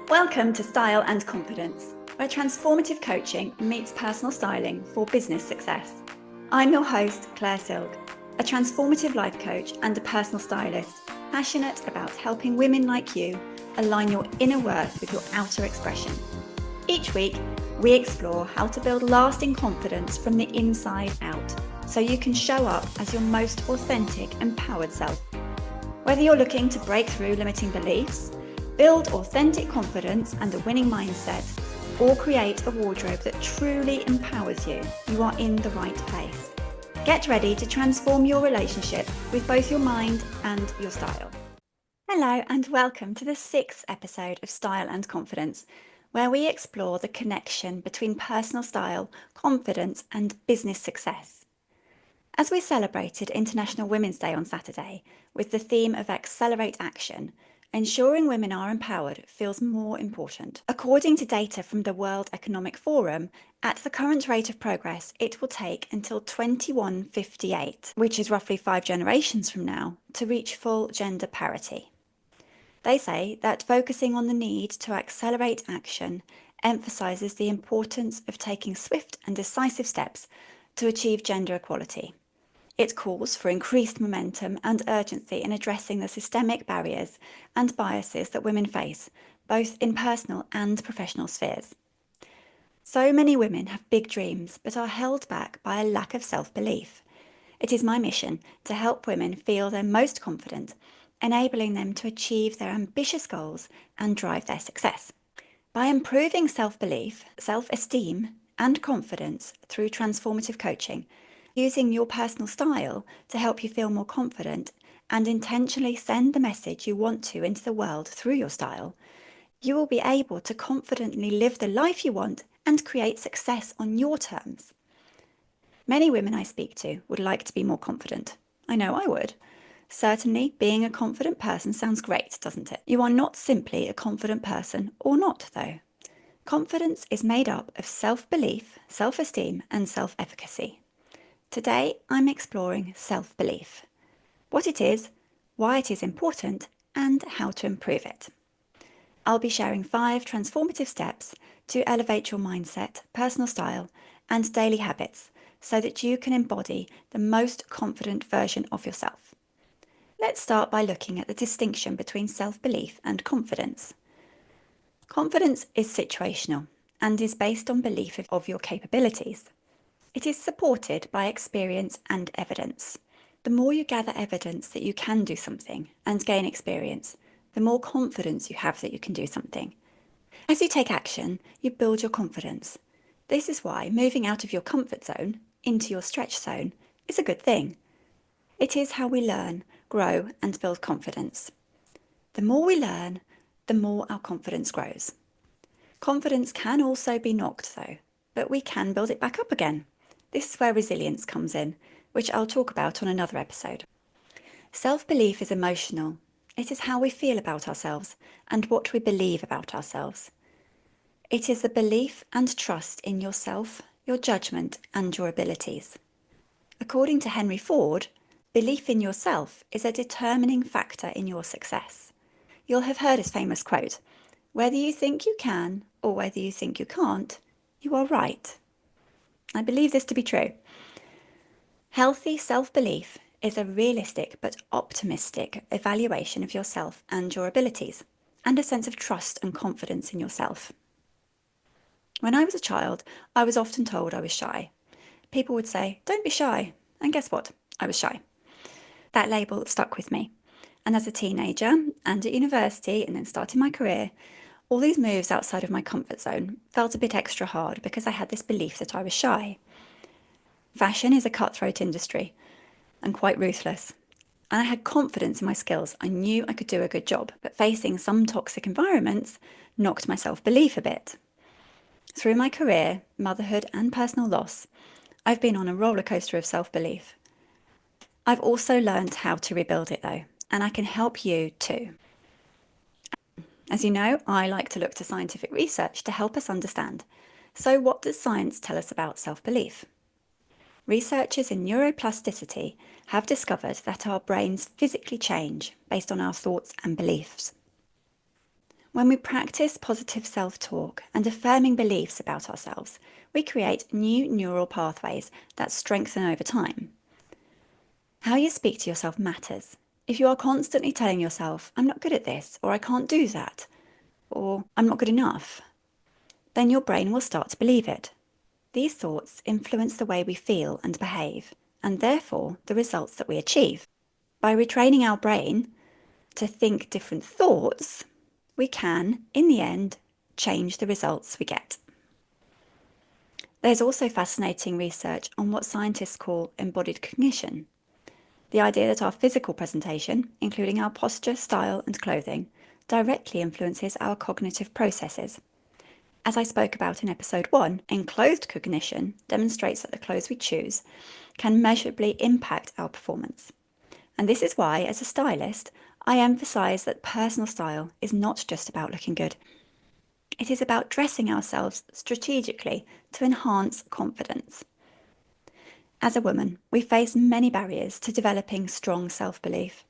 Welcome to Style and Confidence, where transformative coaching meets personal styling for business success. I'm your host, Claire Silk, a transformative life coach and a personal stylist, passionate about helping women like you align your inner worth with your outer expression. Each week, we explore how to build lasting confidence from the inside out, so you can show up as your most authentic, empowered self. Whether you're looking to break through limiting beliefs, build authentic confidence and a winning mindset, or create a wardrobe that truly empowers you, you are in the right place. Get ready to transform your relationship with both your mind and your style. Hello and welcome to the 6th episode of Style and Confidence, where we explore the connection between personal style, confidence and business success. As we celebrated International Women's Day on Saturday with the theme of Accelerate Action, ensuring women are empowered feels more important. According to data from the World Economic Forum, at the current rate of progress, it will take until 2158, which is roughly 5 generations from now, to reach full gender parity. They say that focusing on the need to accelerate action emphasises the importance of taking swift and decisive steps to achieve gender equality. It calls for increased momentum and urgency in addressing the systemic barriers and biases that women face, both in personal and professional spheres. So many women have big dreams, but are held back by a lack of self-belief. It is my mission to help women feel their most confident, enabling them to achieve their ambitious goals and drive their success. By improving self-belief, self-esteem, and confidence through transformative coaching, using your personal style to help you feel more confident and intentionally send the message you want to into the world through your style, you will be able to confidently live the life you want and create success on your terms. Many women I speak to would like to be more confident. I know I would. Certainly, being a confident person sounds great, doesn't it? You are not simply a confident person or not, though. Confidence is made up of self-belief, self-esteem, and self-efficacy. Today, I'm exploring self-belief, what it is, why it is important, and how to improve it. I'll be sharing 5 transformative steps to elevate your mindset, personal style, and daily habits so that you can embody the most confident version of yourself. Let's start by looking at the distinction between self-belief and confidence. Confidence is situational and is based on belief of your capabilities. It is supported by experience and evidence. The more you gather evidence that you can do something and gain experience, the more confidence you have that you can do something. As you take action, you build your confidence. This is why moving out of your comfort zone into your stretch zone is a good thing. It is how we learn, grow, and build confidence. The more we learn, the more our confidence grows. Confidence can also be knocked though, but we can build it back up again. This is where resilience comes in, which I'll talk about on another episode. Self-belief is emotional. It is how we feel about ourselves and what we believe about ourselves. It is the belief and trust in yourself, your judgment, and your abilities. According to Henry Ford, belief in yourself is a determining factor in your success. You'll have heard his famous quote, "Whether you think you can or whether you think you can't, you are right." I believe this to be true. Healthy self-belief is a realistic but optimistic evaluation of yourself and your abilities, and a sense of trust and confidence in yourself. When I was a child, I was often told I was shy. People would say, "Don't be shy," and guess what? I was shy. That label stuck with me. And as a teenager and at university and then starting my career, all these moves outside of my comfort zone felt a bit extra hard because I had this belief that I was shy. Fashion is a cutthroat industry and quite ruthless. And I had confidence in my skills. I knew I could do a good job, but facing some toxic environments knocked my self-belief a bit. Through my career, motherhood and personal loss, I've been on a roller coaster of self-belief. I've also learned how to rebuild it though, and I can help you too. As you know, I like to look to scientific research to help us understand. So what does science tell us about self-belief? Researchers in neuroplasticity have discovered that our brains physically change based on our thoughts and beliefs. When we practice positive self-talk and affirming beliefs about ourselves, we create new neural pathways that strengthen over time. How you speak to yourself matters. If you are constantly telling yourself, I'm not good at this, or I can't do that, or I'm not good enough, then your brain will start to believe it. These thoughts influence the way we feel and behave, and therefore the results that we achieve. By retraining our brain to think different thoughts, we can, in the end, change the results we get. There's also fascinating research on what scientists call embodied cognition. The idea that our physical presentation, including our posture, style, and clothing, directly influences our cognitive processes. As I spoke about in episode 1, enclothed cognition demonstrates that the clothes we choose can measurably impact our performance. And this is why, as a stylist, I emphasise that personal style is not just about looking good. It is about dressing ourselves strategically to enhance confidence. As a woman, we face many barriers to developing strong self-belief,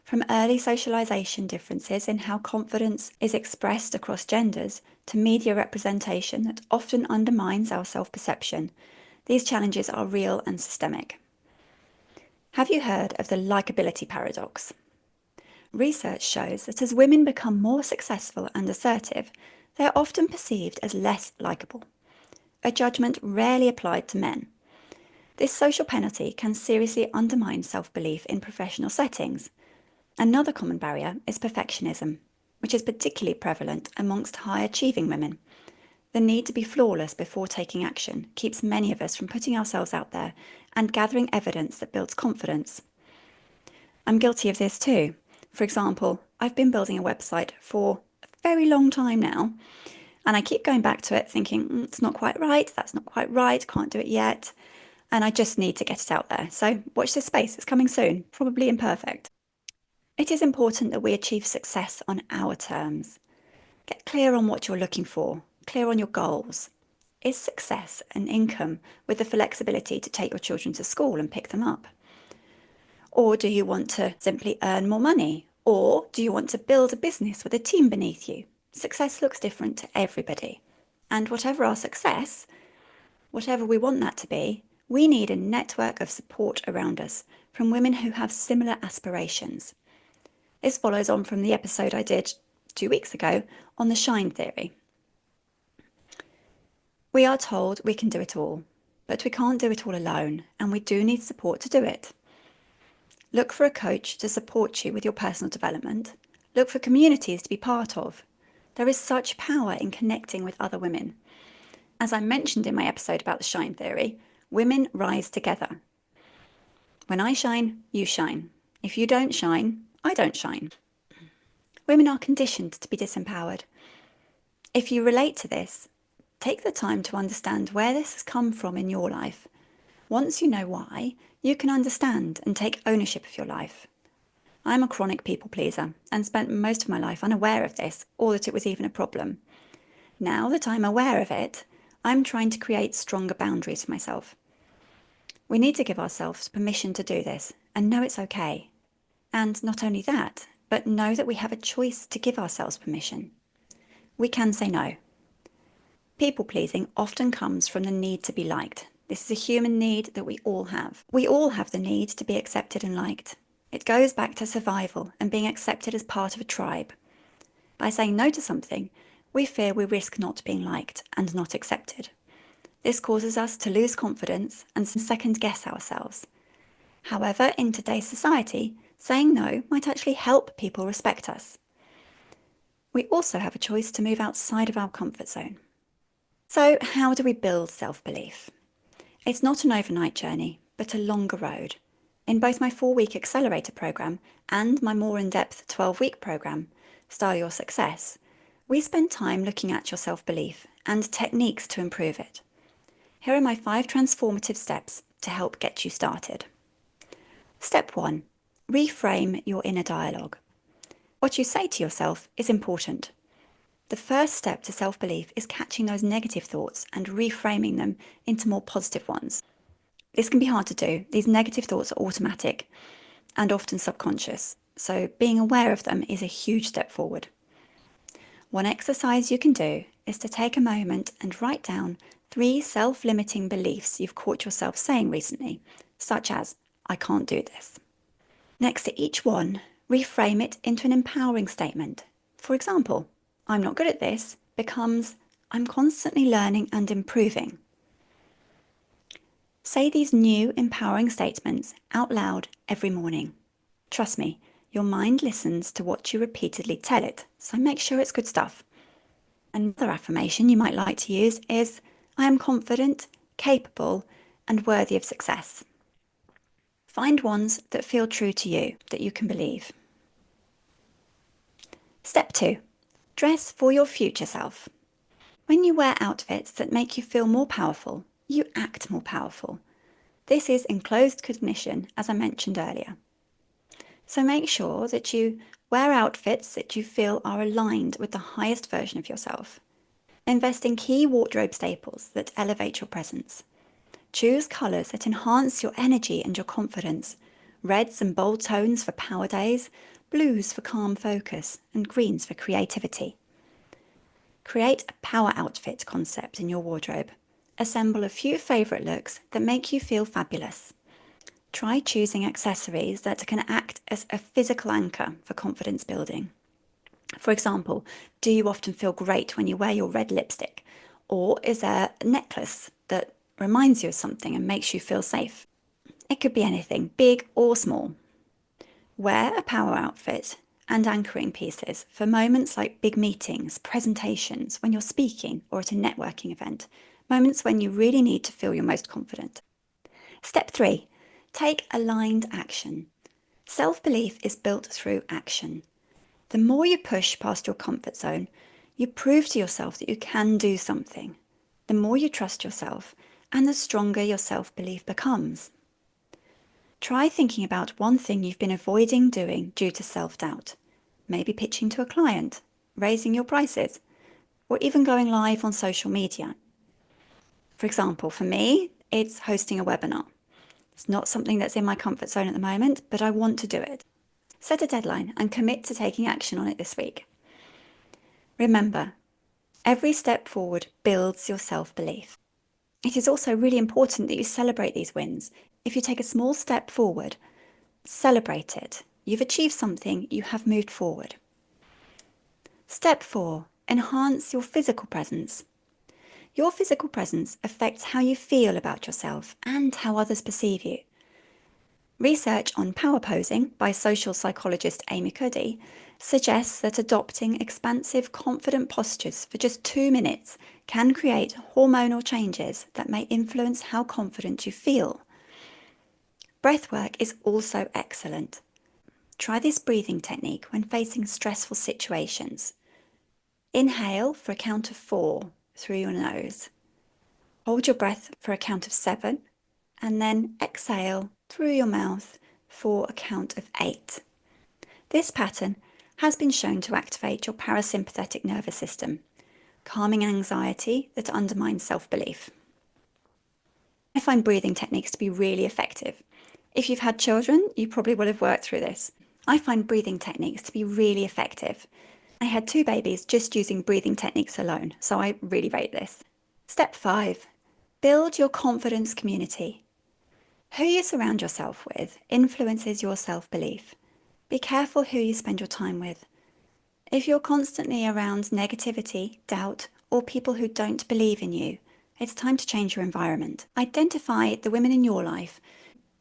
from early socialisation differences in how confidence is expressed across genders to media representation that often undermines our self-perception. These challenges are real and systemic. Have you heard of the likability paradox? Research shows that as women become more successful and assertive, they are often perceived as less likeable, a judgment rarely applied to men. This social penalty can seriously undermine self-belief in professional settings. Another common barrier is perfectionism, which is particularly prevalent amongst high-achieving women. The need to be flawless before taking action keeps many of us from putting ourselves out there and gathering evidence that builds confidence. I'm guilty of this too. For example, I've been building a website for a very long time now, and I keep going back to it thinking, it's not quite right, that's not quite right, can't do it yet, and I just need to get it out there. So watch this space, it's coming soon, probably imperfect. It is important that we achieve success on our terms. Get clear on what you're looking for, clear on your goals. Is success an income with the flexibility to take your children to school and pick them up? Or do you want to simply earn more money? Or do you want to build a business with a team beneath you? Success looks different to everybody. And whatever our success, whatever we want that to be, we need a network of support around us from women who have similar aspirations. This follows on from the episode I did 2 weeks ago on the shine theory. We are told we can do it all, but we can't do it all alone, and we do need support to do it. Look for a coach to support you with your personal development. Look for communities to be part of. There is such power in connecting with other women. As I mentioned in my episode about the shine theory, women rise together. When I shine, you shine. If you don't shine, I don't shine. Women are conditioned to be disempowered. If you relate to this, take the time to understand where this has come from in your life. Once you know why, you can understand and take ownership of your life. I'm a chronic people pleaser and spent most of my life unaware of this or that it was even a problem. Now that I'm aware of it, I'm trying to create stronger boundaries for myself. We need to give ourselves permission to do this and know it's okay. And not only that, but know that we have a choice to give ourselves permission. We can say no. People-pleasing often comes from the need to be liked. This is a human need that we all have. We all have the need to be accepted and liked. It goes back to survival and being accepted as part of a tribe. By saying no to something, we fear we risk not being liked and not accepted. This causes us to lose confidence and second-guess ourselves. However, in today's society, saying no might actually help people respect us. We also have a choice to move outside of our comfort zone. So, how do we build self-belief? It's not an overnight journey, but a longer road. In both my 4-week accelerator program and my more in-depth 12-week program, Style Your Success, we spend time looking at your self-belief and techniques to improve it. Here are my 5 transformative steps to help get you started. Step 1. Reframe your inner dialogue. What you say to yourself is important. The first step to self-belief is catching those negative thoughts and reframing them into more positive ones. This can be hard to do. These negative thoughts are automatic and often subconscious, so being aware of them is a huge step forward. One exercise you can do is to take a moment and write down 3 self-limiting beliefs you've caught yourself saying recently, such as, I can't do this. Next to each one, reframe it into an empowering statement. For example, I'm not good at this becomes, I'm constantly learning and improving. Say these new empowering statements out loud every morning. Trust me, your mind listens to what you repeatedly tell it, so make sure it's good stuff. Another affirmation you might like to use is, I am confident, capable, and worthy of success. Find ones that feel true to you, that you can believe. Step 2. Dress for your future self. When you wear outfits that make you feel more powerful, you act more powerful. This is enclosed cognition, as I mentioned earlier. So make sure that you wear outfits that you feel are aligned with the highest version of yourself. Invest in key wardrobe staples that elevate your presence. Choose colours that enhance your energy and your confidence. Reds and bold tones for power days, blues for calm focus, and greens for creativity. Create a power outfit concept in your wardrobe. Assemble a few favourite looks that make you feel fabulous. Try choosing accessories that can act as a physical anchor for confidence building. For example, do you often feel great when you wear your red lipstick? Or is there a necklace that reminds you of something and makes you feel safe? It could be anything, big or small. Wear a power outfit and anchoring pieces for moments like big meetings, presentations, when you're speaking or at a networking event, moments when you really need to feel your most confident. Step 3. Take aligned action. Self-belief is built through action. The more you push past your comfort zone, you prove to yourself that you can do something. The more you trust yourself, and the stronger your self-belief becomes. Try thinking about one thing you've been avoiding doing due to self-doubt. Maybe pitching to a client, raising your prices, or even going live on social media. For example, for me, it's hosting a webinar. It's not something that's in my comfort zone at the moment, but I want to do it. Set a deadline and commit to taking action on it this week. Remember, every step forward builds your self-belief. It is also really important that you celebrate these wins. If you take a small step forward, celebrate it. You've achieved something, you have moved forward. Step 4. Enhance your physical presence. Your physical presence affects how you feel about yourself and how others perceive you. Research on power posing by social psychologist Amy Cuddy suggests that adopting expansive, confident postures for just 2 minutes can create hormonal changes that may influence how confident you feel. Breathwork is also excellent. Try this breathing technique when facing stressful situations. Inhale for a count of 4 through your nose. Hold your breath for a count of 7, and then exhale through your mouth for a count of 8. This pattern has been shown to activate your parasympathetic nervous system, calming anxiety that undermines self-belief. I find breathing techniques to be really effective. If you've had children, you probably will have worked through this. I find breathing techniques to be really effective. I had 2 babies just using breathing techniques alone, so I really rate this. Step 5. Build your confidence community. Who you surround yourself with influences your self-belief. Be careful who you spend your time with. If you're constantly around negativity, doubt, or people who don't believe in you, it's time to change your environment. Identify the women in your life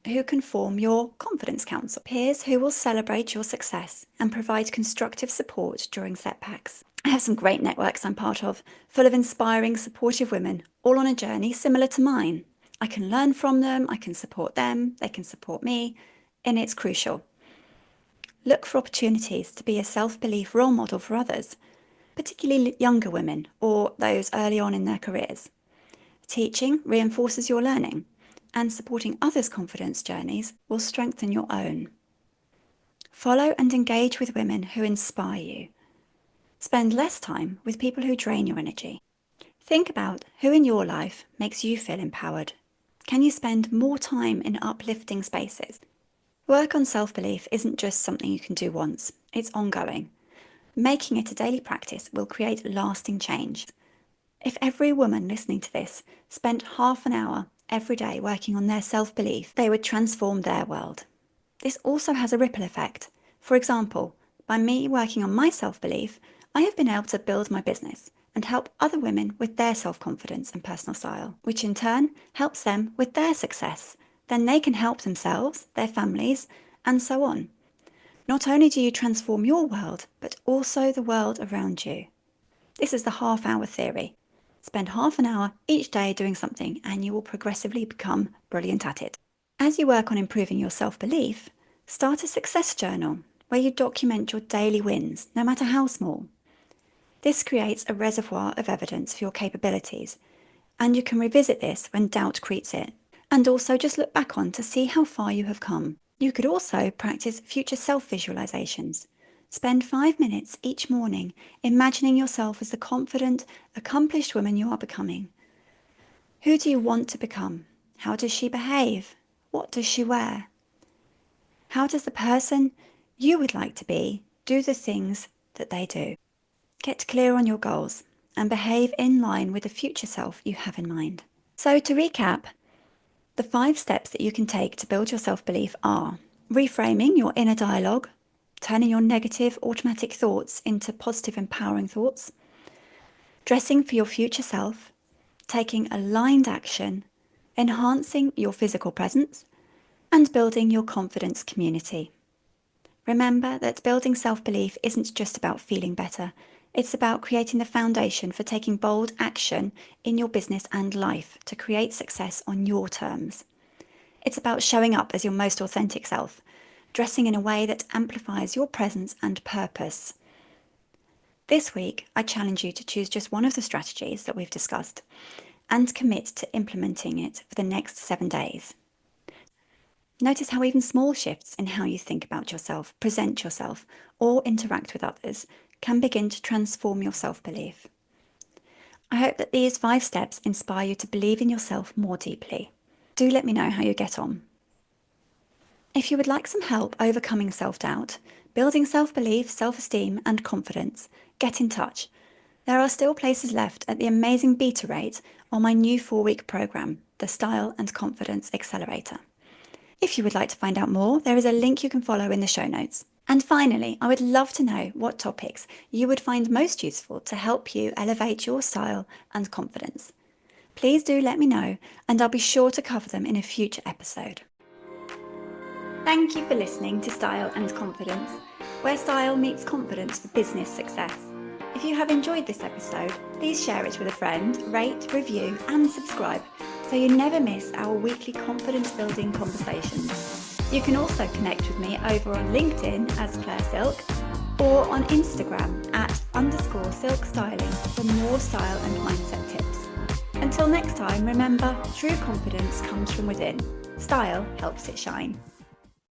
who can form your confidence council, peers who will celebrate your success and provide constructive support during setbacks. I have some great networks I'm part of, full of inspiring, supportive women, all on a journey similar to mine. I can learn from them, I can support them, they can support me, and it's crucial. Look for opportunities to be a self-belief role model for others, particularly younger women or those early on in their careers. Teaching reinforces your learning, and supporting others' confidence journeys will strengthen your own. Follow and engage with women who inspire you. Spend less time with people who drain your energy. Think about who in your life makes you feel empowered. Can you spend more time in uplifting spaces? Work on self-belief isn't just something you can do once, it's ongoing. Making it a daily practice will create lasting change. If every woman listening to this spent half an hour every day working on their self-belief, they would transform their world. This also has a ripple effect. For example, by me working on my self-belief, I have been able to build my business and help other women with their self-confidence and personal style, which in turn helps them with their success. Then they can help themselves, their families, and so on. Not only do you transform your world, but also the world around you. This is the half-hour theory. Spend half an hour each day doing something and you will progressively become brilliant at it. As you work on improving your self-belief, start a success journal where you document your daily wins, no matter how small. This creates a reservoir of evidence for your capabilities, and you can revisit this when doubt creeps in, and also just look back on to see how far you have come. You could also practice future self-visualizations. Spend 5 minutes each morning imagining yourself as the confident, accomplished woman you are becoming. Who do you want to become? How does she behave? What does she wear? How does the person you would like to be do the things that they do? Get clear on your goals and behave in line with the future self you have in mind. So to recap, the 5 steps that you can take to build your self-belief are reframing your inner dialogue, turning your negative automatic thoughts into positive empowering thoughts, dressing for your future self, taking aligned action, enhancing your physical presence, and building your confidence community. Remember that building self-belief isn't just about feeling better, it's about creating the foundation for taking bold action in your business and life to create success on your terms. It's about showing up as your most authentic self, dressing in a way that amplifies your presence and purpose. This week, I challenge you to choose just one of the strategies that we've discussed and commit to implementing it for the next 7 days. Notice how even small shifts in how you think about yourself, present yourself, or interact with others can begin to transform your self-belief. I hope that these 5 steps inspire you to believe in yourself more deeply. Do let me know how you get on. If you would like some help overcoming self-doubt, building self-belief, self-esteem, and confidence, get in touch. There are still places left at the amazing beta rate on my new 4-week program, the Style and Confidence Accelerator. If you would like to find out more, there is a link you can follow in the show notes. And finally, I would love to know what topics you would find most useful to help you elevate your style and confidence. Please do let me know, and I'll be sure to cover them in a future episode. Thank you for listening to Style and Confidence, where style meets confidence for business success. If you have enjoyed this episode, please share it with a friend, rate, review, and subscribe so you never miss our weekly confidence-building conversations. You can also connect with me over on LinkedIn as Claire Silk or on Instagram @_silk styling for more style and mindset tips. Until next time, remember, true confidence comes from within. Style helps it shine.